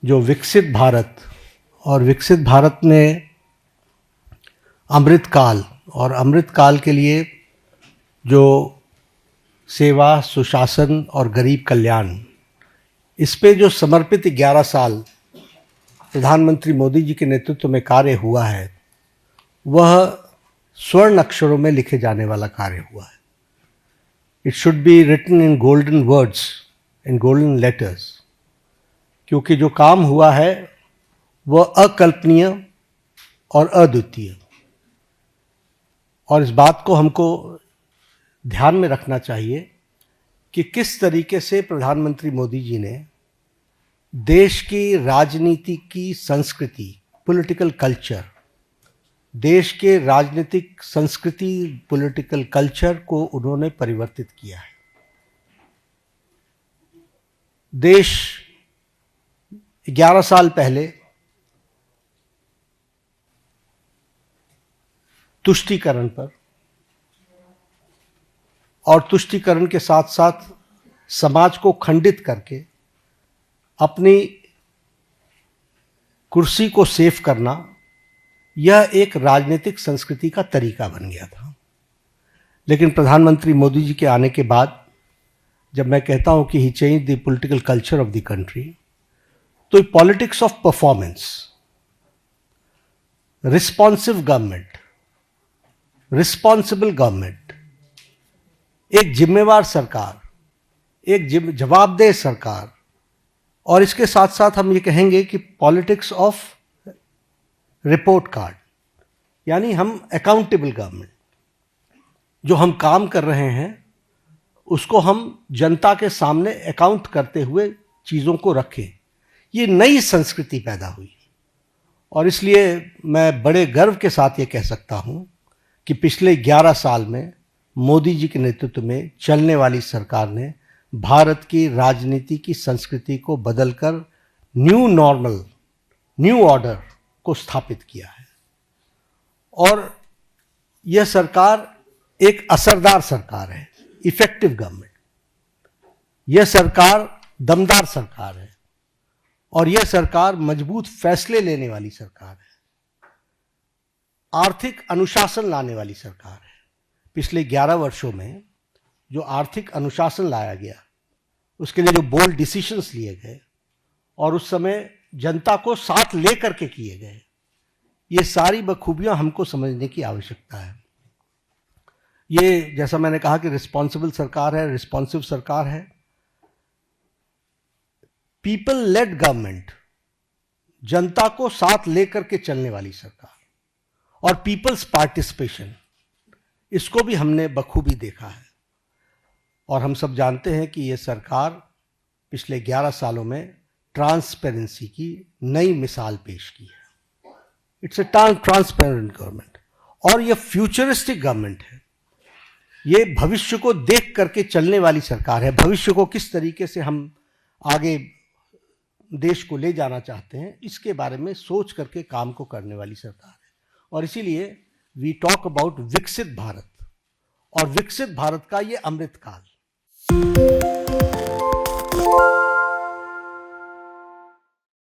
जो विकसित भारत और विकसित भारत में अमृतकाल और अमृतकाल के लिए जो सेवा, सुशासन और गरीब कल्याण, इस पे जो समर्पित 11 साल प्रधानमंत्री मोदी जी के नेतृत्व में कार्य हुआ है, वह स्वर्ण अक्षरों में लिखे जाने वाला कार्य हुआ है. It should be written in golden words, in golden letters, क्योंकि जो काम हुआ है वह अकल्पनीय और अद्वितीय. और इस बात को हमको ध्यान में रखना चाहिए कि किस तरीके से प्रधानमंत्री मोदी जी ने देश की राजनीति की संस्कृति, पॉलिटिकल कल्चर, देश के राजनीतिक संस्कृति, पॉलिटिकल कल्चर को उन्होंने परिवर्तित किया है. देश 11 साल पहले तुष्टीकरण पर और तुष्टीकरण के साथ साथ समाज को खंडित करके अपनी कुर्सी को सेव करना, यह एक राजनीतिक संस्कृति का तरीका बन गया था. लेकिन प्रधानमंत्री मोदी जी के आने के बाद जब मैं कहता हूं कि he change the political culture of the country, तो politics of performance, responsive government, responsible government, एक जिम्मेवार सरकार, एक जवाबदेह सरकार, और इसके साथ साथ हम ये कहेंगे कि पॉलिटिक्स ऑफ रिपोर्ट कार्ड, यानी हम अकाउंटेबल गवर्नमेंट, जो हम काम कर रहे हैं उसको हम जनता के सामने अकाउंट करते हुए चीज़ों को रखें. ये नई संस्कृति पैदा हुई और इसलिए मैं बड़े गर्व के साथ ये कह सकता हूँ कि पिछले 11 साल में मोदी जी के नेतृत्व में चलने वाली सरकार ने भारत की राजनीति की संस्कृति को बदलकर न्यू नॉर्मल, न्यू ऑर्डर को स्थापित किया है. और यह सरकार एक असरदार सरकार है, इफेक्टिव गवर्नमेंट. यह सरकार दमदार सरकार है और यह सरकार मजबूत फैसले लेने वाली सरकार है, आर्थिक अनुशासन लाने वाली सरकार है. पिछले 11 वर्षों में जो आर्थिक अनुशासन लाया गया, उसके लिए जो बोल्ड डिसीजंस लिए गए और उस समय जनता को साथ लेकर के किए गए, ये सारी बखूबियां हमको समझने की आवश्यकता है. ये जैसा मैंने कहा कि रिस्पॉन्सिबल सरकार है, रिस्पॉन्सिव सरकार है, पीपल लेड गवर्नमेंट, जनता को साथ लेकर के चलने वाली सरकार, और पीपल्स पार्टिसिपेशन, इसको भी हमने बखूबी देखा है. और हम सब जानते हैं कि ये सरकार पिछले 11 सालों में ट्रांसपेरेंसी की नई मिसाल पेश की है. इट्स ए ट्रांसपेरेंट गवर्नमेंट और ये फ्यूचरिस्टिक गवर्नमेंट है. ये भविष्य को देख करके चलने वाली सरकार है. भविष्य को किस तरीके से हम आगे देश को ले जाना चाहते हैं, इसके बारे में सोच करके काम को करने वाली सरकार है. और इसीलिए वी टॉक अबाउट विकसित भारत, और विकसित भारत का ये अमृतकाल.